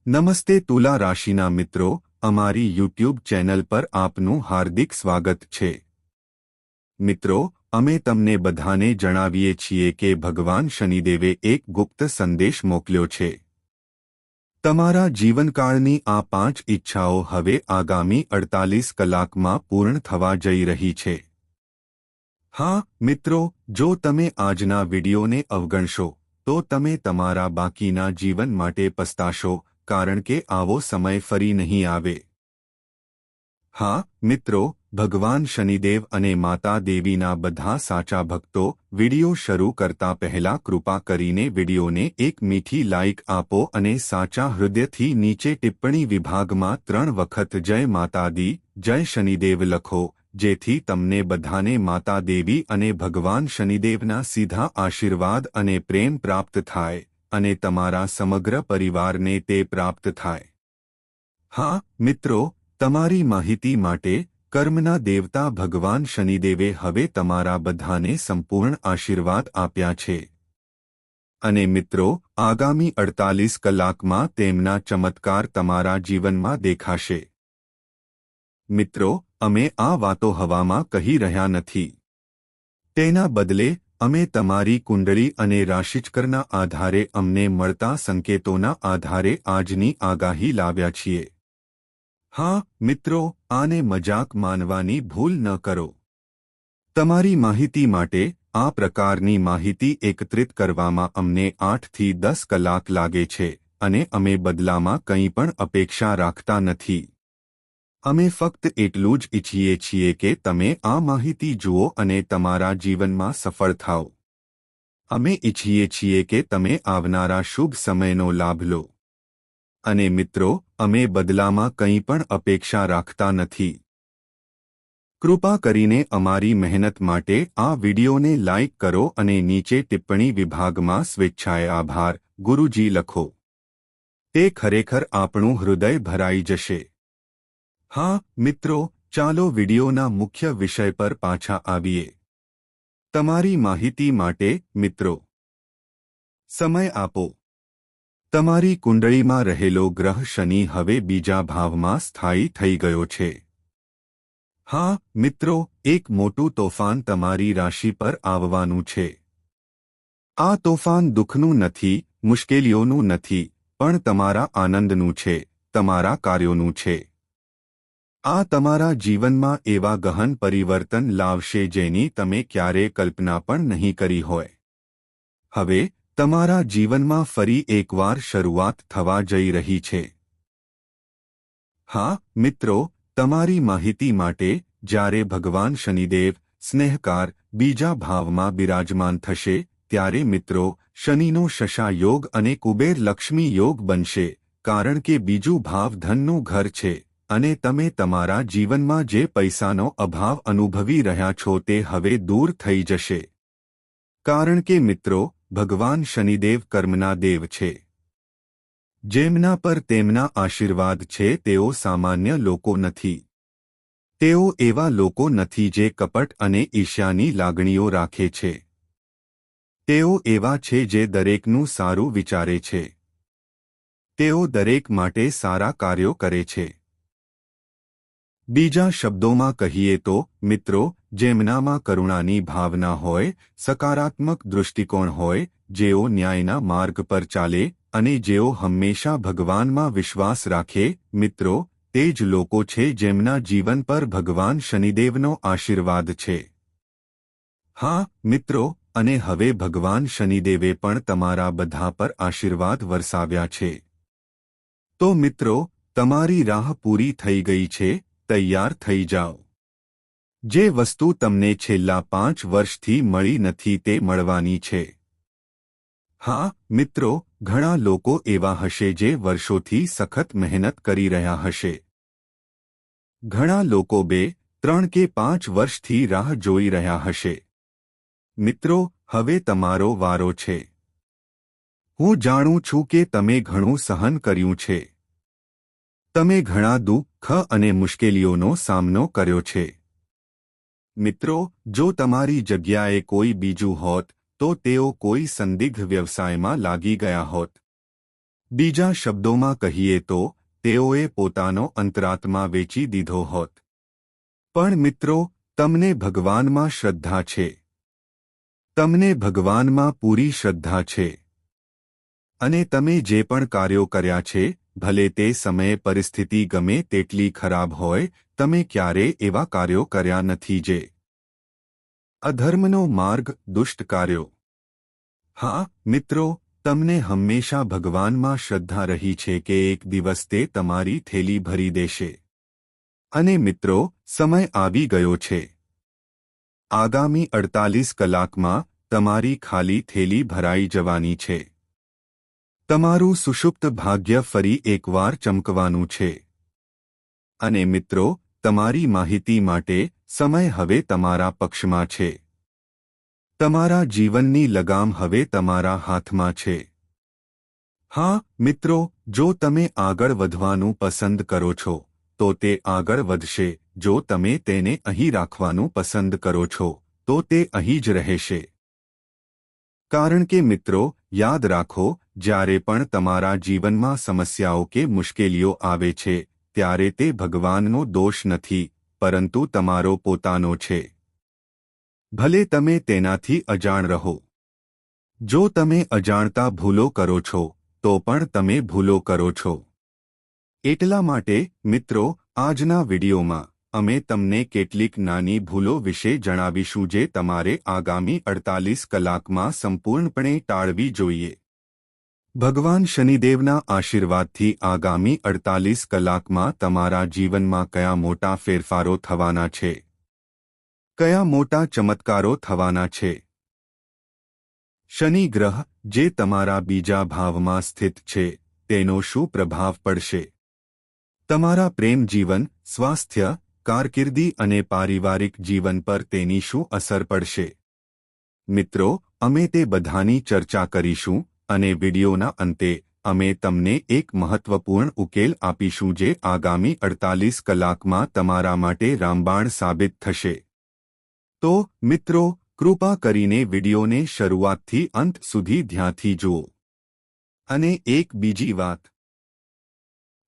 નમસ્તે તુલા રાશિના મિત્રો, અમારી યુટ્યુબ ચેનલ પર આપનું હાર્દિક સ્વાગત છે। મિત્રો, અમે તમને બધાને જણાવીએ છીએ કે ભગવાન શનિદેવે એક ગુપ્ત સંદેશ મોકલ્યો છે। તમારા જીવનકાળની આ 5 ઈચ્છાઓ હવે આગામી 48 કલાકમાં પૂર્ણ થવા જઈ રહી છે। હા મિત્રો, જો તમે આજના વિડીયોને અવગણશો તો તમે તમારા બાકીના જીવન માટે પસ્તાશો, કારણ કે આવો સમય ફરી નહીં આવે। હા મિત્રો, ભગવાન શનિદેવ અને માતા દેવીના બધા સાચા ભક્તો, વિડિયો શરૂ કરતા પહેલા કૃપા કરીને વિડિયોને એક મીઠી લાઇક આપો અને સાચા હૃદયથી નીચે ટિપ્પણી વિભાગમાં 3 વખત જય માતા દી, જય શનિદેવ લખો, જેથી તમને બધાને માતા દેવી અને ભગવાન શનિદેવના સીધા આશીર્વાદ અને પ્રેમ પ્રાપ્ત થાય અને તમારા સમગ્ર પરિવારને તે પ્રાપ્ત થાય। હા મિત્રો, તમારી માહિતી માટે, કર્મના દેવતા ભગવાન શનિદેવે હવે તમારા બધાને સંપૂર્ણ આશીર્વાદ આપ્યા છે અને મિત્રો, આગામી 48 કલાકમાં તેમના ચમત્કાર તમારા જીવનમાં દેખાશે। મિત્રો, અમે આ વાતો હવામાં કહી રહ્યા નથી। તેના બદલે અમે તમારી કુંડળી અને રાશિચક્રના આધારે અમને મળતા સંકેતોના આધારે આજની આગાહી લાવ્યા છીએ। હા મિત્રો, આને મજાક માનવાની ભૂલ ન કરો। તમારી માહિતી માટે, આ પ્રકારની માહિતી એકત્રિત કરવામાં અમને 8 થી 10 કલાક લાગે છે અને અમે બદલામાં કંઈ પણ અપેક્ષા રાખતા નથી। અમે ફક્ત એટલું જ ઈચ્છીએ છીએ કે તમે આ માહિતી જુઓ અને તમારા જીવનમાં સફળ થાઓ। અમે ઈચ્છીએ છીએ કે તમે આવનારા શુભ સમયનો લાભ લો અને મિત્રો, અમે બદલામાં કંઈ પણ અપેક્ષા રાખતા નથી। કૃપા કરીને અમારી મહેનત માટે આ વિડીયોને લાઇક કરો અને નીચે ટિપ્પણી વિભાગમાં સ્વેચ્છાએ આભાર, ગુરુજી લખો। તે ખરેખર આપણું હૃદય ભરાઈ જશે। હા મિત્રો, ચાલો વિડીયોના મુખ્ય વિષય પર પાછા આવીએ। તમારી માહિતી માટે મિત્રો, સમય આપો। તમારી કુંડળીમાં રહેલો ગ્રહ શનિ હવે બીજા ભાવમાં સ્થાયી થઈ ગયો છે। હા મિત્રો, એક મોટું તોફાન તમારી રાશિ પર આવવાનું છે। આ તોફાન દુઃખનું નથી, મુશ્કેલીઓનું નથી, પણ તમારા આનંદનું છે, તમારા કાર્યોનું છે। આ તમારા જીવનમાં એવા ગહન પરિવર્તન લાવશે જેની તમે ક્યારેય કલ્પના પણ નહીં કરી હોય। હવે તમારા જીવનમાં ફરી એકવાર શરૂઆત થવા જઈ રહી છે। હા મિત્રો, તમારી માહિતી માટે, જ્યારે ભગવાન શનિદેવ, સ્નેહકાર, બીજા ભાવમાં બિરાજમાન થશે, ત્યારે મિત્રો, શનિનો શશા યોગ અને કુબેર લક્ષ્મી યોગ બનશે, કારણ કે બીજું ભાવ ધનનું ઘર છે અને તમે તમારા જીવનમાં જે પૈસાનો અભાવ અનુભવી રહ્યા છો તે હવે દૂર થઈ જશે। કારણ કે મિત્રો, ભગવાન શનિદેવ કર્મના દેવ છે। જેમના પર તેમના આશીર્વાદ છે તેઓ સામાન્ય લોકો નથી। તેઓ એવા લોકો નથી જે કપટ અને ઈર્ષ્યાની લાગણીઓ રાખે છે। તેઓ એવા છે જે દરેકનું સારું વિચારે છે। તેઓ દરેક માટે સારા કાર્યો કરે છે। બીજા શબ્દોમાં કહીએ તો મિત્રો, જેમનામાં કરુણાની ભાવના હોય, સકારાત્મક દૃષ્ટિકોણ હોય, જેઓ ન્યાયના માર્ગ પર ચાલે અને જેઓ હંમેશા ભગવાનમાં વિશ્વાસ રાખે, મિત્રો, તે જ લોકો છે જેમના જીવન પર ભગવાન શનિદેવનો આશીર્વાદ છે। હા મિત્રો, અને હવે ભગવાન શનિદેવે પણ તમારા બધા પર આશીર્વાદ વરસાવ્યા છે। તો મિત્રો, તમારી રાહ પૂરી થઈ ગઈ છે। તૈયાર થઈ જાઓ। જે વસ્તુ તમને છેલ્લા 5 વર્ષથી મળી નથી તે મળવાની છે। હા મિત્રો, ઘણા લોકો એવા હશે જે વર્ષોથી સખત મહેનત કરી રહ્યા હશે। ઘણા લોકો 2, 3 કે 5 વર્ષથી રાહ જોઈ રહ્યા હશે। મિત્રો, હવે તમારો વારો છે। હું જાણું છું કે તમે ઘણું સહન કર્યું છે। તમે ઘણા દુઃખ અને મુશ્કેલીઓનો સામનો કર્યો છે। મિત્રો, જો તમારી જગ્યાએ કોઈ બીજું હોત તો તેઓ કોઈ સંદિગ્ધ વ્યવસાયમાં લાગી ગયા હોત। બીજા શબ્દોમાં કહીએ તો તેઓએ પોતાનો અંતરાત્મા વેચી દીધો હોત. પણ મિત્રો, તમને ભગવાનમાં શ્રદ્ધા છે. તમને ભગવાનમાં પૂરી શ્રદ્ધા છે. અને તમે જે પણ કાર્યો કર્યા છે, ભલે તે સમયે પરિસ્થિતિ ગમે તેટલી ખરાબ હોય, તમે ક્યારેય એવા કાર્યો કર્યા નથી જે અધર્મનો માર્ગ, દુષ્ટ કાર્યો. હા મિત્રો, તમને હંમેશા ભગવાનમાં શ્રદ્ધા રહી છે કે એક દિવસ તે તમારી થેલી ભરી દેશે. અને મિત્રો, સમય આવી ગયો છે. આગામી 48 કલાકમાં તમારી ખાલી થેલી ભરાઈ જવાની છે. તમારું સુષુપ્ત ભાગ્ય ફરી એકવાર ચમકવાનું છે. અને મિત્રો, તમારી માહિતી માટે સમય હવે તમારા પક્ષમાં છે. તમારા જીવનની લગામ હવે તમારા હાથમાં છે. હા મિત્રો, જો તમે આગળ વધવાનું પસંદ કરો છો, તો તે આગળ વધશે. જો તમે તેને અહીં રાખવાનું પસંદ કરો છો, તો તે અહીં જ રહેશે. કારણ કે મિત્રો, યાદ રાખો, જ્યારે પણ તમારા જીવનમાં સમસ્યાઓ કે મુશ્કેલીઓ આવે છે, ત્યારે તે ભગવાનનો દોષ નથી, પરંતુ તમારો પોતાનો છે. ભલે તમે તેનાથી અજાણ રહો. જો તમે અજાણતા ભૂલો કરો છો, તો પણ તમે ભૂલો કરો છો. એટલા માટે મિત્રો, આજના વિડીયોમાં અમે તમને કેટલીક નાની ભૂલો વિશે જણાવીશું જે તમારે આગામી 48 કલાકમાં સંપૂર્ણપણે ટાળવી જોઈએ. ભગવાન શનિદેવના આશીર્વાદથી આગામી 48 કલાકમાં તમારા જીવનમાં કયા મોટા ફેરફારો થવાના છે, કયા મોટા ચમત્કારો થવાના છે. શનિ ગ્રહ, જે તમારા બીજા ભાવમાં સ્થિત છે, તેનો શું પ્રભાવ પડશે? તમારા પ્રેમ જીવન, સ્વાસ્થ્ય, કારકિર્દી અને પારિવારિક જીવન પર તેની શું અસર પડશે? મિત્રો, અમે તે બધાની ચર્ચા કરીશું અને વિડીયોના અંતે અમે તમને એક મહત્વપૂર્ણ ઉકેલ આપીશું જે આગામી 48 કલાકમાં તમારા માટે રામબાણ સાબિત થશે. તો મિત્રો, કૃપા કરીને વિડીયોને શરૂઆતથી અંત સુધી ધ્યાનથી જુઓ. અને એક બીજી વાત,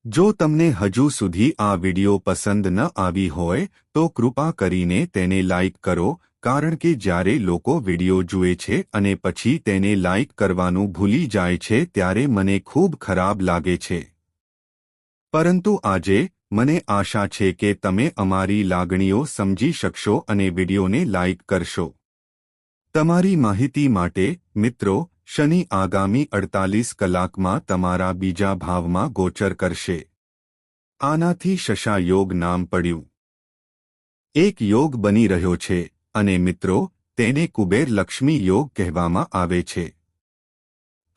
જો તમને હજુ સુધી આ વિડીયો પસંદ ન આવી હોય, તો કૃપા કરીને તેને લાઇક કરો, કારણ કે જ્યારે લોકો વિડીયો જુએ છે અને પછી તેને લાઇક કરવાનું ભૂલી જાય છે ત્યારે મને ખૂબ ખરાબ લાગે છે. પરંતુ આજે મને આશા છે કે તમે અમારી લાગણીઓ સમજી શકશો અને વિડીયોને લાઇક કરશો. તમારી માહિતી માટે મિત્રો, શનિ આગામી 48 કલાકમાં તમારા બીજા ભાવમાં ગોચર કરશે. આનાથી શશા યોગ નામ પડ્યું. એક યોગ બની રહ્યો છે અને મિત્રો, તેને કુબેર લક્ષ્મી યોગ કહેવામાં આવે છે.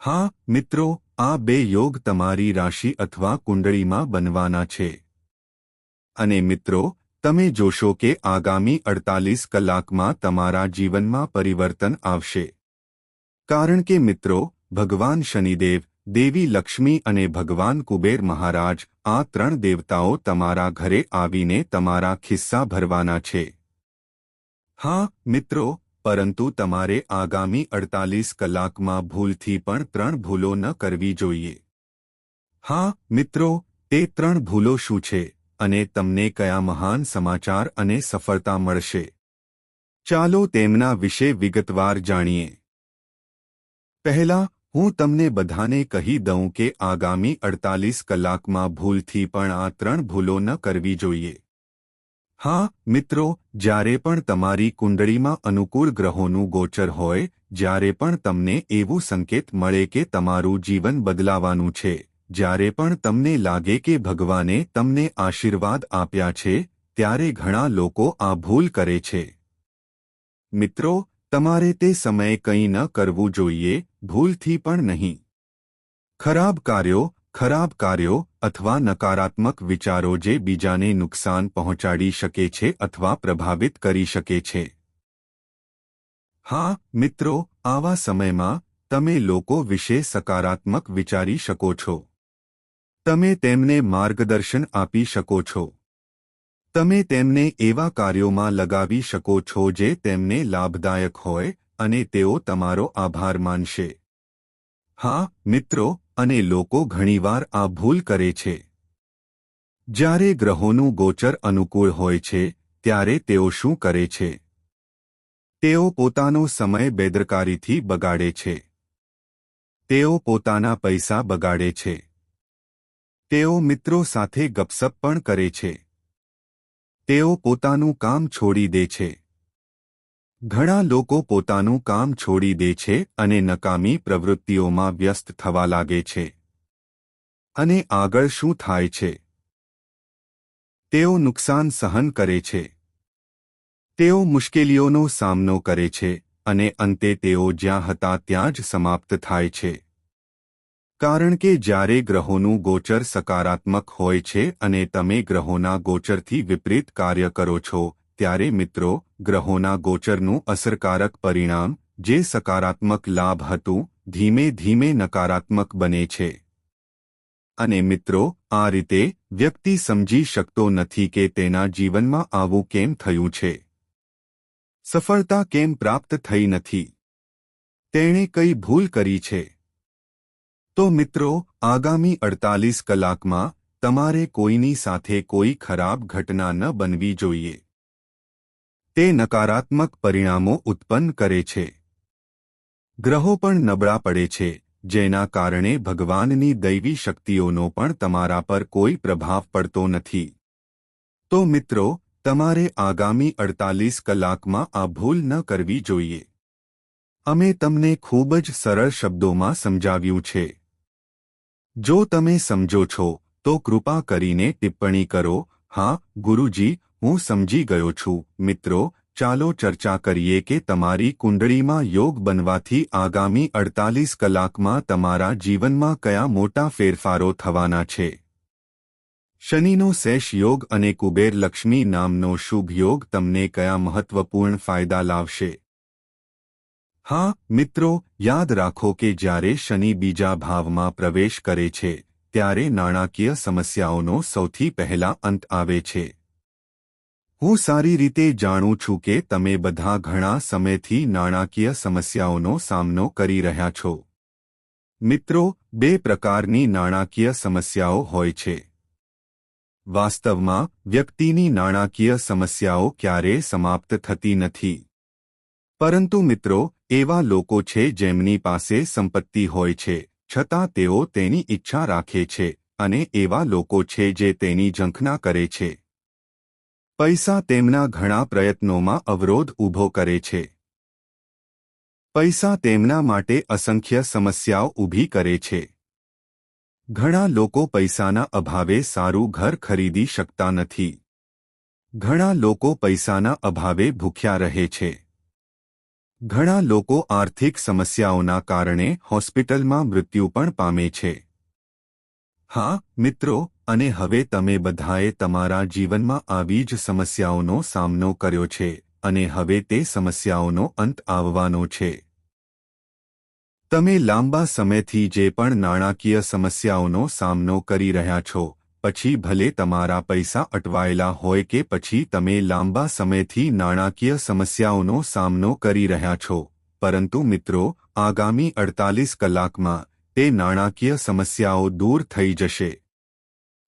હા મિત્રો, આ બે યોગ તમારી રાશિ અથવા કુંડળીમાં બનવાના છે. અને મિત્રો, તમે જોશો કે આગામી 48 કલાકમાં તમારા જીવનમાં પરિવર્તન આવશે. કારણ કે મિત્રો, ભગવાન શનિદેવ, દેવી લક્ષ્મી અને ભગવાન કુબેર મહારાજ, આ ત્રણ દેવતાઓ તમારા ઘરે આવીને તમારા ખિસ્સા ભરવાના છે. હા મિત્રો, પરંતુ તમારે આગામી 48 કલાકમાં ભૂલથી પણ 3 ભૂલો ન કરવી જોઈએ. હા મિત્રો, તે 3 ભૂલો શું છે અને તમને કયા મહાન સમાચાર અને સફળતા મળશે? ચાલો તેમના વિશે વિગતવાર જાણીએ. પહેલા, હું તમને બધાને કહી દઉં કે આગામી 48 કલાકમાં ભૂલથી પણ આ 3 ભૂલો ન કરવી જોઈએ. હા મિત્રો, જ્યારે પણ તમારી કુંડળીમાં અનુકૂળ ગ્રહોનું ગોચર હોય, જ્યારે પણ તમને એવું સંકેત મળે કે તમારું જીવન બદલાવાનું છે, જ્યારે પણ તમને લાગે કે ભગવાને તમને આશીર્વાદ આપ્યા છે, ત્યારે ઘણા લોકો આ ભૂલ કરે છે. મિત્રો, તમારે તે સમયે કંઈ ન કરવું જોઈએ, ભૂલથી પણ નહીં. ખરાબ કાર્યો અથવા નકારાત્મક વિચારો જે બીજાને નુકસાન પહોંચાડી શકે છે અથવા પ્રભાવિત કરી શકે છે. હા મિત્રો, આવા સમયમાં તમે લોકો વિશે સકારાત્મક વિચારી શકો છો. તમે તેમને માર્ગદર્શન આપી શકો છો. તમે તેમને એવા કાર્યોમાં લગાવી શકો છો જે તેમને લાભદાયક હોય અને તેઓ તમારો આભાર માનશે. હા મિત્રો, અને લોકો ઘણીવાર આ ભૂલ કરે છે. જ્યારે ગ્રહોનું ગોચર અનુકૂળ હોય છે ત્યારે તેઓ શું કરે છે? તેઓ પોતાનો સમય બેદરકારીથી બગાડે છે. તેઓ પોતાના પૈસા બગાડે છે. તેઓ મિત્રો સાથે ગપસપ પણ કરે છે. તેઓ પોતાનું કામ છોડી દે છે. ઘણા લોકો પોતાનું કામ છોડી દે છે અને નકામી પ્રવૃત્તિઓમાં વ્યસ્ત થવા લાગે છે. અને આગળ શું થાય છે? તેઓ નુકસાન સહન કરે છે. તેઓ મુશ્કેલીઓનો સામનો કરે છે અને અંતે તેઓ જ્યાં હતા ત્યાં જ સમાપ્ત થાય છે. કારણ કે જ્યારે ગ્રહોનું ગોચર સકારાત્મક હોય છે અને તમે ગ્રહોના ગોચરથી વિપરીત કાર્ય કરો છો ત્યારે મિત્રો ગ્રહોના ગોચરનું અસરકારક પરિણામ જે સકારાત્મક લાભ હતું ધીમે ધીમે નકારાત્મક બને છે. અને મિત્રો આ રીતે વ્યક્તિ સમજી શકતો નથી કે તેના જીવનમાં આવું કેમ થયું છે. સફળતા કેમ પ્રાપ્ત થઈ નથી? તેણે કઈ ભૂલ કરી છે? તો મિત્રો આગામી 48 કલાકમાં તમારે કોઈની સાથે કોઈ ખરાબ ઘટના ન બનવી જોઈએ. તે નકારાત્મક પરિણામો ઉત્પન્ન કરે છે. ગ્રહો પણ નબળા પડે છે જેના કારણે ભગવાનની દૈવી શક્તિઓનો પણ તમારા પર કોઈ પ્રભાવ પડતો નથી. તો મિત્રો તમારે આગામી 48 કલાકમાં આ ભૂલ ન કરવી જોઈએ. અમે તમને ખૂબ જ સરળ શબ્દોમાં સમજાવ્યું છે. જો તમે સમજો છો તો કૃપા કરીને ટિપ્પણી કરો, હા ગુરુજી હું સમજી ગયો છું. મિત્રો ચાલો ચર્ચા કરીએ કે તમારી કુંડળીમાં યોગ બનવાથી આગામી 48 કલાકમાં તમારા જીવનમાં કયા મોટા ફેરફારો થવાના છે. શનિનો શેષ યોગ અને કુબેર લક્ષ્મી નામનો શુભ યોગ તમને કયા મહત્વપૂર્ણ ફાયદા લાવશે? હા મિત્રો યાદ રાખો કે જ્યારે શનિ બીજા ભાવમાં પ્રવેશ કરે છે ત્યારે નાણાકીય સમસ્યાઓનો સૌથી પહેલા અંત આવે છે. હું સારી રીતે જાણું છું કે તમે બધા ઘણા સમયથી નાણાકીય સમસ્યાઓનો સામનો કરી રહ્યા છો. મિત્રો બે પ્રકારની નાણાકીય સમસ્યાઓ હોય છે. વાસ્તવમાં વ્યક્તિની નાણાકીય સમસ્યાઓ ક્યારેય સમાપ્ત થતી નથી. પરંતુ મિત્રો એવા લોકો છે જેમની પાસે સંપત્તિ હોય છે છતાં તેઓ તેની ઈચ્છા રાખે છે અને એવા લોકો છે જે તેની ઝંખના કરે છે. પૈસા તેમના ઘણા પ્રયત્નોમાં અવરોધ ઊભો કરે છે. પૈસા તેમના માટે અસંખ્ય સમસ્યાઓ ઊભી કરે છે. ઘણા લોકો પૈસાના અભાવે સારું ઘર ખરીદી શકતા નથી. ઘણા લોકો પૈસાના અભાવે ભૂખ્યા રહે છે. ઘણા લોકો આર્થિક સમસ્યાઓના કારણે હોસ્પિટલમાં મૃત્યુ પણ પામે છે. હા મિત્રો અને હવે તમે બધાએ તમારા જીવનમાં આવી જ સમસ્યાઓનો સામનો કર્યો છે અને હવે તે સમસ્યાઓનો અંત આવવાનો છે. તમે લાંબા સમયથી જે પણ નાણાકીય સમસ્યાઓનો સામનો કરી રહ્યા છો પછી ભલે તમારા પૈસા અટવાયેલા હોય કે પછી તમે લાંબા સમયથી નાણાકીય સમસ્યાઓનો સામનો કરી રહ્યા છો પરંતુ મિત્રો આગામી 48 કલાકમાં તે નાણાકીય સમસ્યાઓ દૂર થઈ જશે.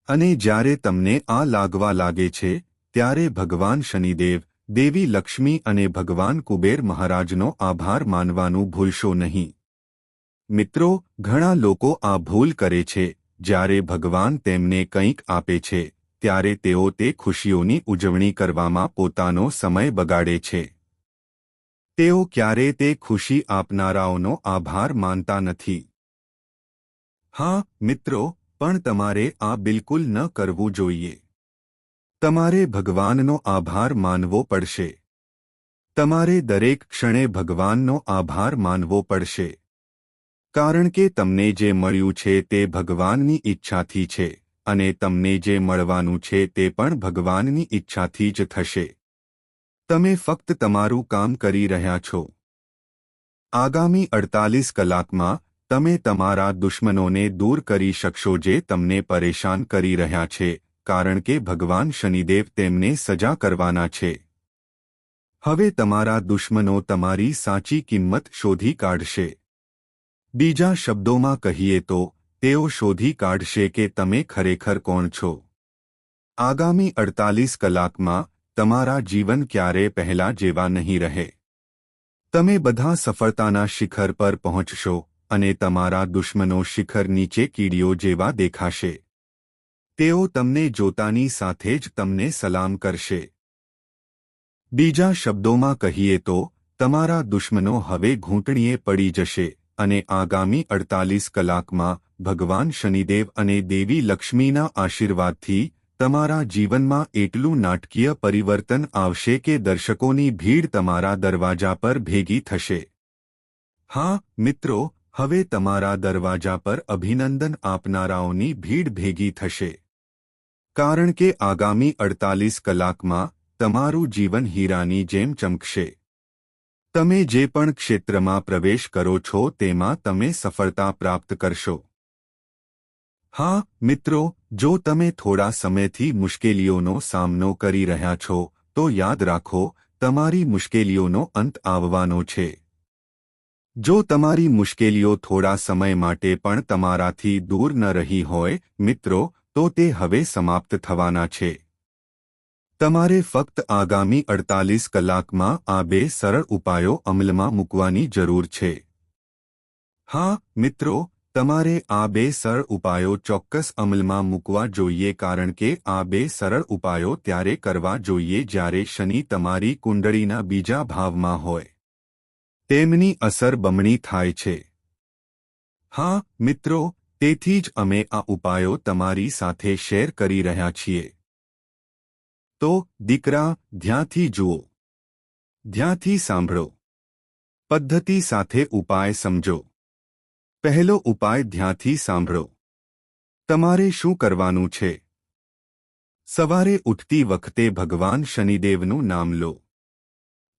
અને જ્યારે તમને આ લાગવા લાગે છે ત્યારે ભગવાન શનિદેવ, દેવી લક્ષ્મી અને ભગવાન કુબેર મહારાજનો આભાર માનવાનું ભૂલશો નહીં. મિત્રો ઘણા લોકો આ ભૂલ કરે છે જ્યારે ભગવાન તેમને કંઈક આપે છે ત્યારે તેઓ તે ખુશીઓની ઉજવણી કરવામાં પોતાનો સમય બગાડે છે. તેઓ ક્યારેય તે ખુશી આપનારાઓનો આભાર માનતા નથી. હા મિત્રો પણ તમારે આ બિલકુલ ન કરવું જોઈએ. તમારે ભગવાનનો આભાર માનવો પડશે. તમારે દરેક ક્ષણે ભગવાનનો આભાર માનવો પડશે. કારણ કે તમને જે મળ્યું છે તે ભગવાનની ઈચ્છાથી છે અને તમને જે મળવાનું છે તે પણ ભગવાનની ઈચ્છાથી જ થશે. તમે ફક્ત તમારું કામ કરી રહ્યા છો. આગામી 48 કલાકમાં તમે તમારા દુશ્મનોને દૂર કરી શકશો જે તમને પરેશાન કરી રહ્યા છે કારણ કે ભગવાન શનિદેવ તેમને સજા કરવાના છે. હવે તમારા દુશ્મનો તમારી સાચી કિંમત શોધી કાઢશે. બીજા શબ્દોમાં કહીએ તો તેઓ શોધી કાઢશે કે તમે ખરેખર કોણ છો. આગામી 48 કલાકમાં તમારા જીવન ક્યારે પહેલા જેવા નહીં રહે. તમે બધા સફળતાના શિખર પર પહોંચશો અને તમારા દુશ્મનો શિખર નીચે કીડીઓ જેવા દેખાશે. તેઓ તમને જોતાની સાથે જ તમને સલામ કરશે. બીજા શબ્દોમાં કહીએ તો તમારા દુશ્મનો હવે ઘૂંટણીએ પડી જશે અને આગામી 48 કલાકમાં ભગવાન શનિદેવ અને દેવી લક્ષ્મીના આશીર્વાદથી તમારા જીવનમાં એટલું નાટકીય પરિવર્તન આવશે કે દર્શકોની ભીડ તમારા દરવાજા પર ભેગી થશે. હા મિત્રો, હવે તમારા દરવાજા પર અભિનંદન આપનારાઓની ભીડ ભેગી થશે. કારણ કે આગામી 48 કલાકમાં તમારું જીવન હીરાની જેમ ચમકશે. તમે જે પણ ક્ષેત્રમાં પ્રવેશ કરો છો તેમાં તમે સફળતા પ્રાપ્ત કરશો. હા મિત્રો, જો તમે થોડા સમયથી મુશ્કેલીઓનો સામનો કરી રહ્યા છો તો યાદ રાખો, તમારી મુશ્કેલીઓનો અંત આવવાનો છે. જો તમારી મુશ્કેલીઓ થોડા સમય માટે પણ તમારાથી દૂર ન રહી હોય મિત્રો, તો તે હવે સમાપ્ત થવાના છે. તમારે ફક્ત આગામી 48 કલાકમાં આ 2 સરળ ઉપાયો અમલમાં મૂકવાની જરૂર છે. હા મિત્રો, તમારે આ 2 સરળ ઉપાયો ચોક્કસ અમલમાં મૂકવા જોઈએ કારણ કે આ 2 સરળ ઉપાયો ત્યારે કરવા જોઈએ જ્યારે શનિ તમારી કુંડળીના બીજા ભાવમાં હોય. તેમની અસર બમણી થાય છે. હા મિત્રો, તેથી જ અમે આ ઉપાયો તમારી સાથે શેર કરી રહ્યા છીએ. તો દીકરા, ધ્યાનથી જુઓ, ધ્યાનથી સાંભળો, પદ્ધતિ સાથે ઉપાય સમજો. પહેલો ઉપાય ધ્યાનથી સાંભળો. તમારે શું કરવાનું છે? સવારે ઉઠતી વખતે ભગવાન શનિદેવનું નામ લો.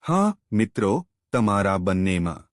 હા મિત્રો, તમારા બંનેમાં